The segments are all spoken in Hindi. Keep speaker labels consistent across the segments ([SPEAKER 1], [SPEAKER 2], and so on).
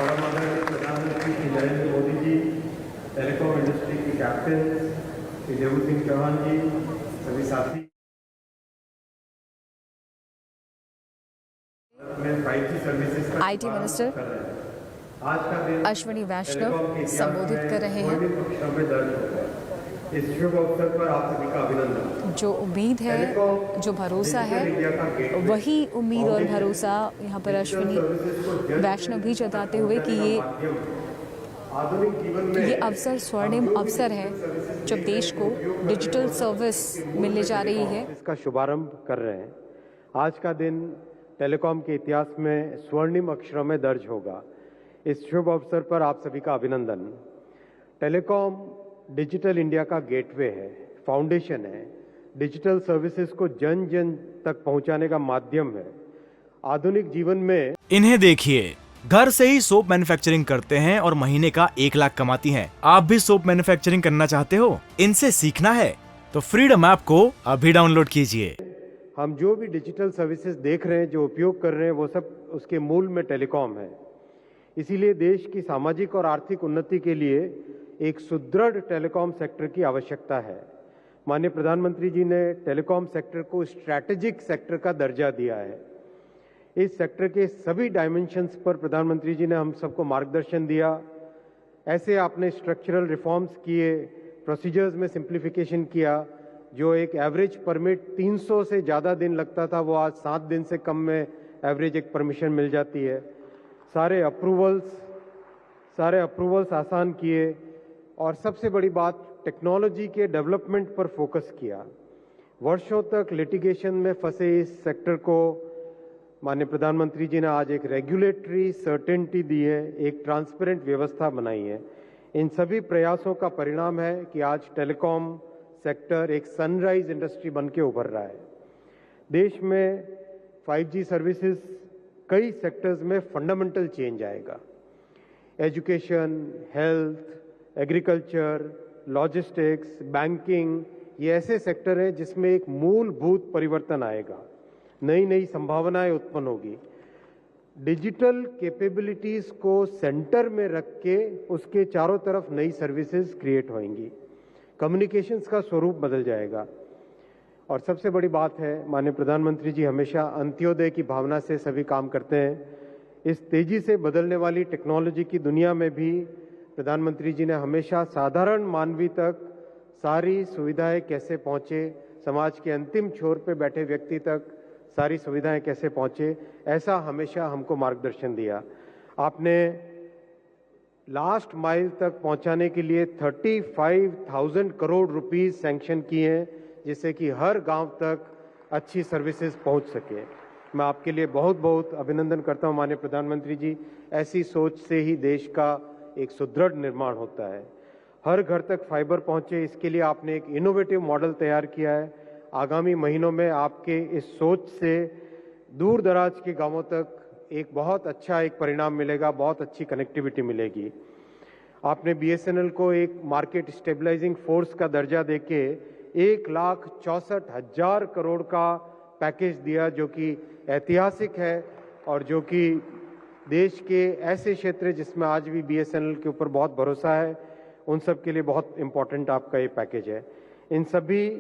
[SPEAKER 1] परम आदरणीय प्रधानमंत्री श्री नरेंद्र मोदी जी, टेलीकॉम इंडस्ट्री के कैप्टन श्री देवू सिंह चौहान जी, सभी साथी में 5G सर्विसेज का
[SPEAKER 2] आईटी मिनिस्टर
[SPEAKER 1] आज का दिन
[SPEAKER 2] अश्विनी वैष्णव संबोधित कर रहे हैं।
[SPEAKER 1] इस शुभ अवसर पर आप सभी का अभिनंदन।
[SPEAKER 2] जो उम्मीद है, जो भरोसा है, वही उम्मीद और भरोसा यहाँ पर अश्विनी वैष्णव भी जताते हुए कि ये अवसर स्वर्णिम अवसर है जब देश को डिजिटल सर्विस मिलने जा रही है।
[SPEAKER 1] इसका शुभारंभ कर रहे हैं। आज का दिन टेलीकॉम के इतिहास में स्वर्णिम अक्षरों में दर्ज होगा। इस शुभ अवसर पर आप सभी का अभिनंदन। टेलीकॉम डिजिटल इंडिया का गेटवे है, फाउंडेशन है, डिजिटल सर्विसेज को जन जन तक पहुंचाने का माध्यम है। आधुनिक जीवन में
[SPEAKER 3] इन्हें देखिए, घर से ही सोप मैन्युफैक्चरिंग करते हैं और महीने का 1 लाख कमाती हैं। आप भी सोप मैन्युफैक्चरिंग करना चाहते हो? इनसे सीखना है तो फ्रीडम ऐप को अभी डाउनलोड कीजिए।
[SPEAKER 1] हम जो भी डिजिटल सर्विसेज देख रहे हैं, जो उपयोग कर रहे हैं, वो सब उसके मूल में टेलीकॉम है। इसीलिए देश की सामाजिक और आर्थिक उन्नति के लिए एक सुदृढ़ टेलीकॉम सेक्टर की आवश्यकता है। माननीय प्रधानमंत्री जी ने टेलीकॉम सेक्टर को स्ट्रैटेजिक सेक्टर का दर्जा दिया है। इस सेक्टर के सभी डायमेंशंस पर प्रधानमंत्री जी ने हम सबको मार्गदर्शन दिया। ऐसे आपने स्ट्रक्चरल रिफॉर्म्स किए, प्रोसीजर्स में सिंप्लीफिकेशन किया। जो एक एवरेज परमिट 300 से ज़्यादा दिन लगता था, वो आज 7 दिन से कम में एवरेज एक परमिशन मिल जाती है। सारे अप्रूवल्स आसान किए और सबसे बड़ी बात, टेक्नोलॉजी के डेवलपमेंट पर फोकस किया। वर्षों तक लिटिगेशन में फंसे इस सेक्टर को माननीय प्रधानमंत्री जी ने आज एक रेगुलेटरी सर्टेनिटी दी है, एक ट्रांसपेरेंट व्यवस्था बनाई है। इन सभी प्रयासों का परिणाम है कि आज टेलीकॉम सेक्टर एक सनराइज इंडस्ट्री बन के उभर रहा है। देश में 5G सर्विसेज कई सेक्टर्स में फंडामेंटल चेंज आएगा। Education, health, agriculture, logistics, banking, ये ऐसे सेक्टर हैं जिसमें एक मूलभूत परिवर्तन आएगा। नई नई संभावनाएं उत्पन्न होगी। डिजिटल कैपेबिलिटीज को सेंटर में रख के उसके चारों तरफ नई सर्विसेज क्रिएट होंगी। कम्युनिकेशंस का स्वरूप बदल जाएगा। और सबसे बड़ी बात है, माननीय प्रधानमंत्री जी हमेशा अंत्योदय की भावना से सभी काम करते हैं। इस तेजी से बदलने वाली टेक्नोलॉजी की दुनिया में भी प्रधानमंत्री जी ने हमेशा साधारण मानवी तक सारी सुविधाएं कैसे पहुंचे, समाज के अंतिम छोर पे बैठे व्यक्ति तक सारी सुविधाएं कैसे पहुंचे, ऐसा हमेशा हमको मार्गदर्शन दिया। आपने लास्ट माइल तक पहुंचाने के लिए 35,000 करोड़ रुपीस सैंक्शन किए हैं, जिससे कि हर गांव तक अच्छी सर्विसेज पहुंच सके। मैं आपके लिए बहुत बहुत अभिनंदन करता हूं माननीय प्रधानमंत्री जी। ऐसी सोच से ही देश का एक सुदृढ़ निर्माण होता है। हर घर तक फाइबर पहुंचे, इसके लिए आपने एक इनोवेटिव मॉडल तैयार किया है। आगामी महीनों में आपके इस सोच से दूर दराज के गांवों तक एक बहुत अच्छा एक परिणाम मिलेगा, बहुत अच्छी कनेक्टिविटी मिलेगी। आपने BSNL को एक मार्केट स्टेबलाइजिंग फोर्स का दर्जा देके 1,64,000 करोड़ का पैकेज दिया, जो कि ऐतिहासिक है और जो कि देश के ऐसे क्षेत्र जिसमें आज भी BSNL के ऊपर बहुत भरोसा है, उन सब के लिए बहुत इम्पोर्टेंट आपका ये पैकेज है। इन सभी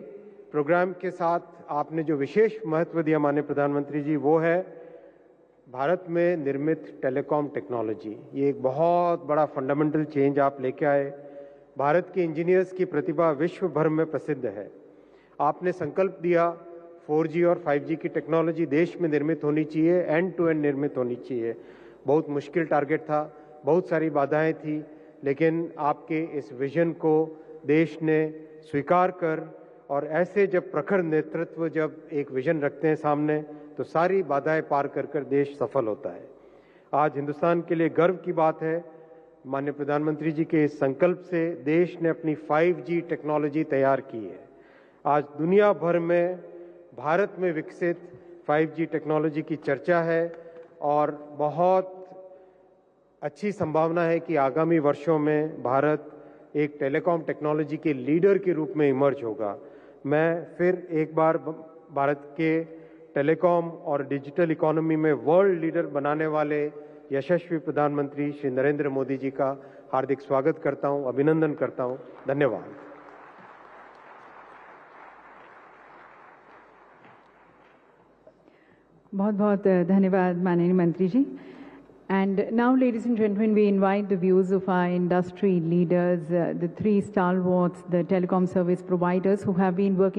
[SPEAKER 1] प्रोग्राम के साथ आपने जो विशेष महत्व दिया माननीय प्रधानमंत्री जी, वो है भारत में निर्मित टेलीकॉम टेक्नोलॉजी। ये एक बहुत बड़ा फंडामेंटल चेंज आप लेके आए। भारत के इंजीनियर्स की प्रतिभा विश्व भर में प्रसिद्ध है। आपने संकल्प दिया 4G और 5G की टेक्नोलॉजी देश में निर्मित होनी चाहिए, एंड टू एंड निर्मित होनी चाहिए। बहुत मुश्किल टारगेट था, बहुत सारी बाधाएं थी, लेकिन आपके इस विजन को देश ने स्वीकार कर, और ऐसे जब प्रखर नेतृत्व जब एक विजन रखते हैं सामने, तो सारी बाधाएं पार कर कर देश सफल होता है। आज हिंदुस्तान के लिए गर्व की बात है, माननीय प्रधानमंत्री जी के इस संकल्प से देश ने अपनी 5G टेक्नोलॉजी तैयार की है। आज दुनिया भर में भारत में विकसित 5G टेक्नोलॉजी की चर्चा है और बहुत अच्छी संभावना है कि आगामी वर्षों में भारत एक टेलीकॉम टेक्नोलॉजी के लीडर के रूप में इमर्ज होगा। मैं फिर एक बार भारत के टेलीकॉम और डिजिटल इकोनॉमी में वर्ल्ड लीडर बनाने वाले यशस्वी प्रधानमंत्री श्री नरेंद्र मोदी जी का हार्दिक स्वागत करता हूं, अभिनंदन करता हूं। धन्यवाद।
[SPEAKER 4] बहुत बहुत धन्यवाद माननीय मंत्री जी। And now, ladies and gentlemen, we invite the views of our industry leaders, the three stalwarts, the telecom service providers who have been working